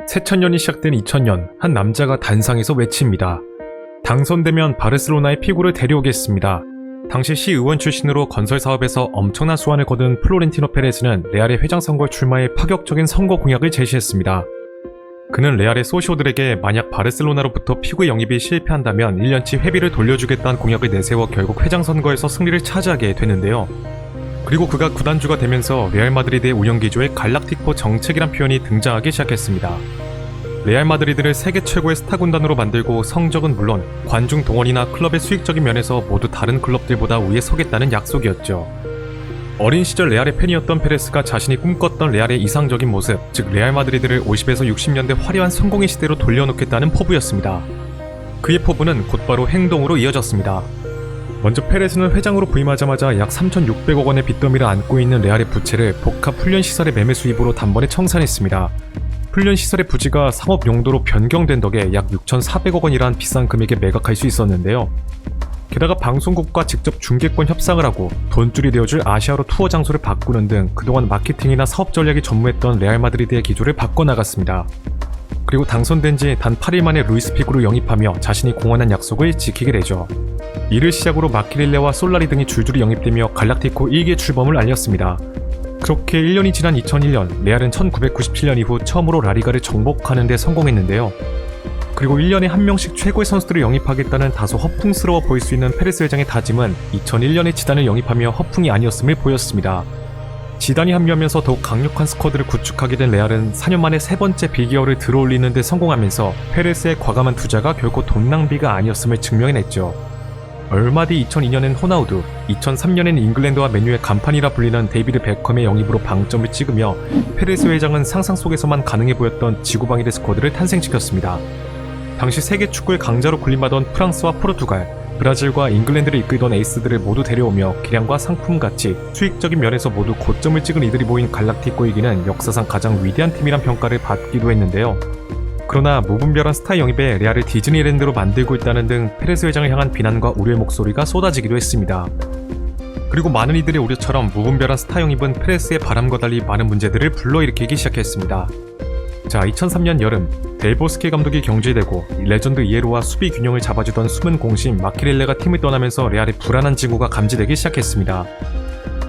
새천년이 시작된 2000년, 한 남자가 단상에서 외칩니다. 당선되면 바르셀로나의 피구를 데려오겠습니다. 당시 시의원 출신으로 건설 사업에서 엄청난 수완을 거둔 플로렌티노 페레스는 레알의 회장 선거에 출마해 파격적인 선거 공약을 제시했습니다. 그는 레알의 소시오들에게 만약 바르셀로나로부터 피구의 영입이 실패한다면 1년치 회비를 돌려주겠다는 공약을 내세워 결국 회장 선거에서 승리를 차지하게 되는데요. 그리고 그가 구단주가 되면서 레알 마드리드의 운영기조에 갈락티코 정책이란 표현이 등장하기 시작했습니다. 레알 마드리드를 세계 최고의 스타 군단으로 만들고 성적은 물론 관중 동원이나 클럽의 수익적인 면에서 모두 다른 클럽들보다 위에 서겠다는 약속이었죠. 어린 시절 레알의 팬이었던 페레스가 자신이 꿈꿨던 레알의 이상적인 모습, 즉 레알 마드리드를 50에서 60년대 화려한 성공의 시대로 돌려놓겠다는 포부였습니다. 그의 포부는 곧바로 행동으로 이어졌습니다. 먼저 페레스는 회장으로 부임하자마자 약 3,600억 원의 빚더미를 안고 있는 레알의 부채를 복합 훈련시설의 매매 수입으로 단번에 청산했습니다. 훈련시설의 부지가 상업 용도로 변경된 덕에 약 6,400억 원이란 비싼 금액에 매각할 수 있었는데요. 게다가 방송국과 직접 중계권 협상을 하고 돈줄이 되어줄 아시아로 투어 장소를 바꾸는 등 그동안 마케팅이나 사업 전략이 전무했던 레알 마드리드의 기조를 바꿔나갔습니다. 그리고 당선된 지 단 8일 만에 루이스 피구를 영입하며 자신이 공언한 약속을 지키게 되죠. 이를 시작으로 마키릴레와 솔라리 등이 줄줄이 영입되며 갈락티코 1기 출범을 알렸습니다. 그렇게 1년이 지난 2001년, 레알은 1997년 이후 처음으로 라리가를 정복하는 데 성공했는데요. 그리고 1년에 한 명씩 최고의 선수들을 영입하겠다는 다소 허풍스러워 보일 수 있는 페레스 회장의 다짐은 2001년에 지단을 영입하며 허풍이 아니었음을 보였습니다. 지단이 합류하면서 더욱 강력한 스쿼드를 구축하게 된 레알은 4년 만에 세 번째 빅이어를 들어올리는 데 성공하면서 페레스의 과감한 투자가 결코 돈 낭비가 아니었음을 증명해냈죠. 얼마 뒤 2002년엔 호나우두, 2003년엔 잉글랜드와 맨유의 간판이라 불리는 데이비드 베컴의 영입으로 방점을 찍으며 페레스 회장은 상상 속에서만 가능해 보였던 지구방위대 스쿼드를 탄생시켰습니다. 당시 세계 축구의 강자로 군림하던 프랑스와 포르투갈, 브라질과 잉글랜드를 이끌던 에이스들을 모두 데려오며 기량과 상품 가치, 수익적인 면에서 모두 고점을 찍은 이들이 모인 갈락티코이기는 역사상 가장 위대한 팀이란 평가를 받기도 했는데요. 그러나 무분별한 스타 영입에 레알을 디즈니랜드로 만들고 있다는 등 페레스 회장을 향한 비난과 우려의 목소리가 쏟아지기도 했습니다. 그리고 많은 이들의 우려처럼 무분별한 스타 영입은 페레스의 바람과 달리 많은 문제들을 불러일으키기 시작했습니다. 자, 2003년 여름, 델보스케 감독이 경질되고 레전드 이에로와 수비 균형을 잡아주던 숨은 공신 마키릴레가 팀을 떠나면서 레알의 불안한 징후가 감지되기 시작했습니다.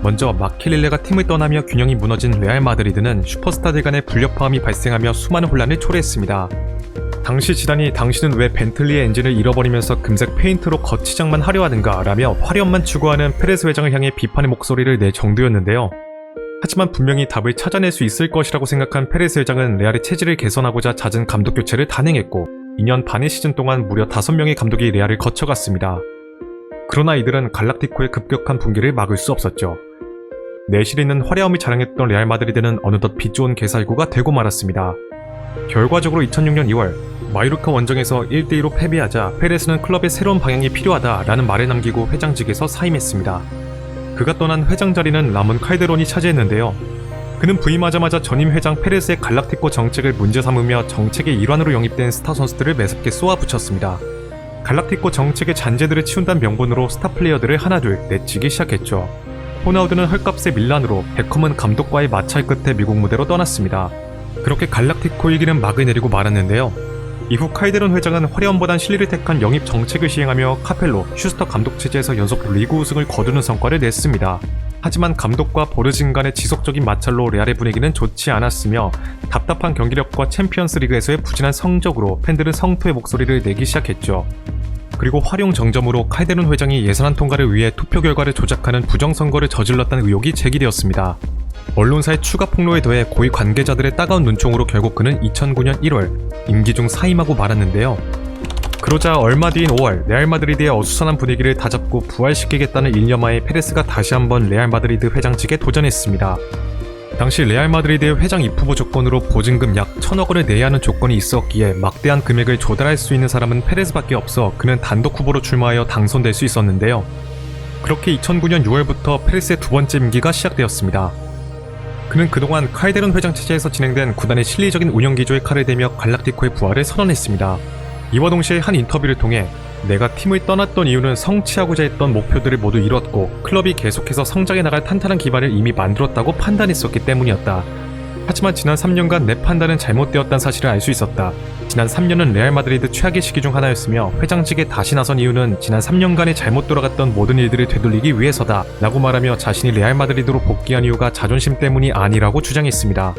먼저 마키릴레가 팀을 떠나며 균형이 무너진 레알 마드리드는 슈퍼스타들 간의 불협화음이 발생하며 수많은 혼란을 초래했습니다. 당시 지단이 당신은 왜 벤틀리의 엔진을 잃어버리면서 금색 페인트로 거치장만 하려 하는가 라며 화려함만 추구하는 페레스 회장을 향해 비판의 목소리를 낼 정도였는데요. 하지만 분명히 답을 찾아낼 수 있을 것이라고 생각한 페레스 회장은 레알의 체질을 개선하고자 잦은 감독 교체를 단행했고 2년 반의 시즌 동안 무려 5명의 감독이 레알을 거쳐갔습니다. 그러나 이들은 갈락티코의 급격한 붕괴를 막을 수 없었죠. 내실 있는 화려함을 자랑했던 레알 마드리드는 어느덧 빛 좋은 개살구가 되고 말았습니다. 결과적으로 2006년 2월 마요르카 원정에서 1대2로 패배하자 페레스는 클럽의 새로운 방향이 필요하다라는 말을 남기고 회장직에서 사임했습니다. 그가 떠난 회장 자리는 라몬 칼데론이 차지했는데요. 그는 부임하자마자 전임 회장 페레스의 갈락티코 정책을 문제 삼으며 정책의 일환으로 영입된 스타 선수들을 매섭게 쏘아붙였습니다. 갈락티코 정책의 잔재들을 치운다는 명분으로 스타 플레이어들을 하나둘 내치기 시작했죠. 호나우드는 헐값에 밀란으로, 베컴은 감독과의 마찰 끝에 미국 무대로 떠났습니다. 그렇게 갈락티코 일기는 막을 내리고 말았는데요. 이후 칼데론 회장은 화려함보단 실리를 택한 영입 정책을 시행하며 카펠로, 슈스터 감독 체제에서 연속 리그 우승을 거두는 성과를 냈습니다. 하지만 감독과 보르진 간의 지속적인 마찰로 레알의 분위기는 좋지 않았으며 답답한 경기력과 챔피언스 리그에서의 부진한 성적으로 팬들은 성토의 목소리를 내기 시작했죠. 그리고 활용 정점으로 칼데론 회장이 예산안 통과를 위해 투표 결과를 조작하는 부정선거를 저질렀다는 의혹이 제기되었습니다. 언론사의 추가 폭로에 더해 고위 관계자들의 따가운 눈총으로 결국 그는 2009년 1월 임기 중 사임하고 말았는데요. 그러자 얼마 뒤인 5월 레알 마드리드의 어수선한 분위기를 다잡고 부활시키겠다는 일념하에 페레스가 다시 한번 레알 마드리드 회장직에 도전했습니다. 당시 레알 마드리드의 회장 입후보 조건으로 보증금 약 1,000억 원을 내야 하는 조건이 있었기에 막대한 금액을 조달할 수 있는 사람은 페레스밖에 없어 그는 단독 후보로 출마하여 당선될 수 있었는데요. 그렇게 2009년 6월부터 페레스의 두 번째 임기가 시작되었습니다. 그는 그동안 칼데론 회장 체제에서 진행된 구단의 실리적인 운영 기조에 칼을 대며 갈락티코의 부활을 선언했습니다. 이와 동시에 한 인터뷰를 통해 내가 팀을 떠났던 이유는 성취하고자 했던 목표들을 모두 이뤘고 클럽이 계속해서 성장해 나갈 탄탄한 기반을 이미 만들었다고 판단했었기 때문이었다. 하지만 지난 3년간 내 판단은 잘못되었다는 사실을 알 수 있었다. 지난 3년은 레알 마드리드 최악의 시기 중 하나였으며 회장직에 다시 나선 이유는 지난 3년간의 잘못 돌아갔던 모든 일들을 되돌리기 위해서다 라고 말하며 자신이 레알 마드리드로 복귀한 이유가 자존심 때문이 아니라고 주장했습니다.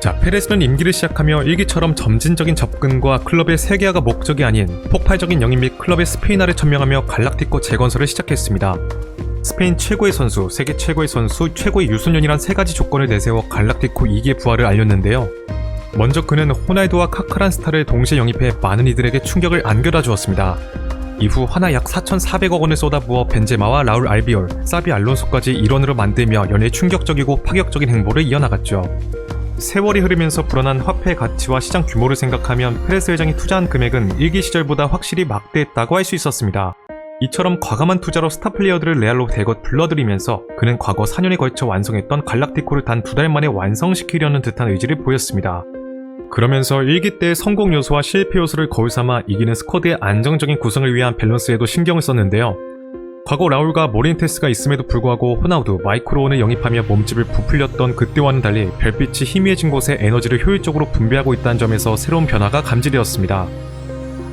자, 페레스는 임기를 시작하며 일기처럼 점진적인 접근과 클럽의 세계화가 목적이 아닌 폭발적인 영입 및 클럽의 스페인화를 천명하며 갈락티코 재건설을 시작했습니다. 스페인 최고의 선수, 세계 최고의 선수, 최고의 유소년이란 세 가지 조건을 내세워 갈락티코 2기의 부활을 알렸는데요. 먼저 그는 호날두와 카카란 스타를 동시에 영입해 많은 이들에게 충격을 안겨다 주었습니다. 이후 하나 약 4,400억 원을 쏟아부어 벤제마와 라울 알비올, 사비 알론소까지 일원으로 만들며 연일 충격적이고 파격적인 행보를 이어나갔죠. 세월이 흐르면서 불어난 화폐의 가치와 시장 규모를 생각하면 페레스 회장이 투자한 금액은 일기 시절보다 확실히 막대했다고 할 수 있었습니다. 이처럼 과감한 투자로 스타 플레이어들을 레알로 대거 불러들이면서 그는 과거 4년에 걸쳐 완성했던 갈락티코를 단 2달 만에 완성시키려는 듯한 의지를 보였습니다. 그러면서 일기 때의 성공 요소와 실패 요소를 거울 삼아 이기는 스쿼드의 안정적인 구성을 위한 밸런스에도 신경을 썼는데요. 과거 라울과 모린테스가 있음에도 불구하고 호나우두, 마이크로온을 영입하며 몸집을 부풀렸던 그때와는 달리 별빛이 희미해진 곳에 에너지를 효율적으로 분배하고 있다는 점에서 새로운 변화가 감지되었습니다.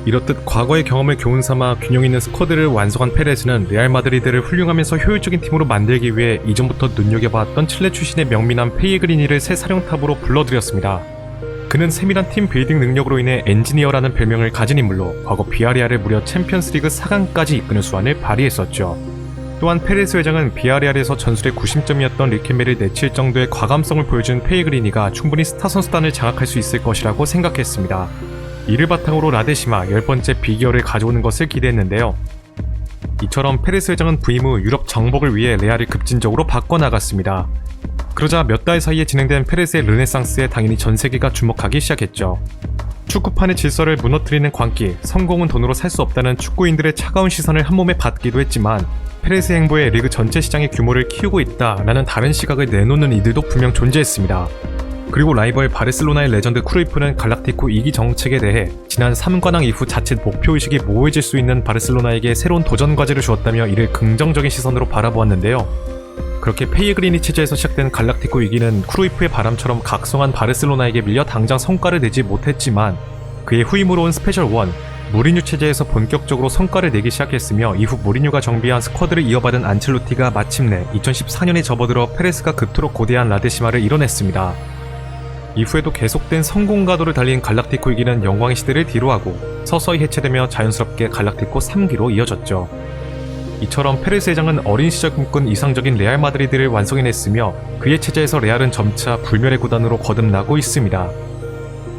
이렇듯 과거의 경험을 교훈삼아 균형 있는 스쿼드를 완성한 페레즈는 레알 마드리드를 훌륭하면서 효율적인 팀으로 만들기 위해 이전부터 눈여겨봤던 칠레 출신의 명민한 페이그리니를 새 사령탑으로 불러들였습니다. 그는 세밀한 팀 빌딩 능력으로 인해 엔지니어라는 별명을 가진 인물로 과거 비아레알을 무려 챔피언스리그 4강까지 이끄는 수완을 발휘했었죠. 또한 페레스 회장은 비아레알에서 전술의 구심점이었던 리케메를 내칠 정도의 과감성을 보여준 페이그리니가 충분히 스타 선수단을 장악할 수 있을 것이라고 생각했습니다. 이를 바탕으로 라데시마 10번째 비기어를 가져오는 것을 기대했는데요. 이처럼 페레스 회장은 부임 후 유럽 정복을 위해 레알을 급진적으로 바꿔나갔습니다. 그러자 몇 달 사이에 진행된 페레스의 르네상스에 당연히 전 세계가 주목하기 시작했죠. 축구판의 질서를 무너뜨리는 광기, 성공은 돈으로 살 수 없다는 축구인들의 차가운 시선을 한몸에 받기도 했지만 페레스의 행보에 리그 전체 시장의 규모를 키우고 있다라는 다른 시각을 내놓는 이들도 분명 존재했습니다. 그리고 라이벌 바르셀로나의 레전드 크루이프는 갈락티코 2기 정책에 대해 지난 3관왕 이후 자칫 목표의식이 모호해질 수 있는 바르셀로나에게 새로운 도전 과제를 주었다며 이를 긍정적인 시선으로 바라보았는데요. 그렇게 페이그리니 체제에서 시작된 갈락티코 위기는 크루이프의 바람처럼 각성한 바르셀로나에게 밀려 당장 성과를 내지 못했지만 그의 후임으로 온 스페셜 원, 무리뉴 체제에서 본격적으로 성과를 내기 시작했으며 이후 무리뉴가 정비한 스쿼드를 이어받은 안첼로티가 마침내 2014년에 접어들어 페레스가 그토록 고대한 라데시마를 이뤄냈습니다. 이후에도 계속된 성공 가도를 달린 갈락티코 위기는 영광의 시대를 뒤로하고 서서히 해체되며 자연스럽게 갈락티코 3기로 이어졌죠. 이처럼 페레스 회장은 어린 시절 꿈꾼 이상적인 레알 마드리드를 완성해냈으며 그의 체제에서 레알은 점차 불멸의 구단으로 거듭나고 있습니다.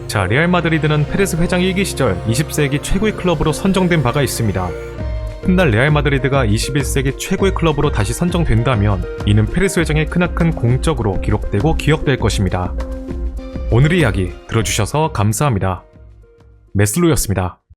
자, 레알 마드리드는 페레스 회장 1기 시절 20세기 최고의 클럽으로 선정된 바가 있습니다. 훗날 레알 마드리드가 21세기 최고의 클럽으로 다시 선정된다면 이는 페레스 회장의 크나큰 공적으로 기록되고 기억될 것입니다. 오늘의 이야기 들어주셔서 감사합니다. 메슬로였습니다.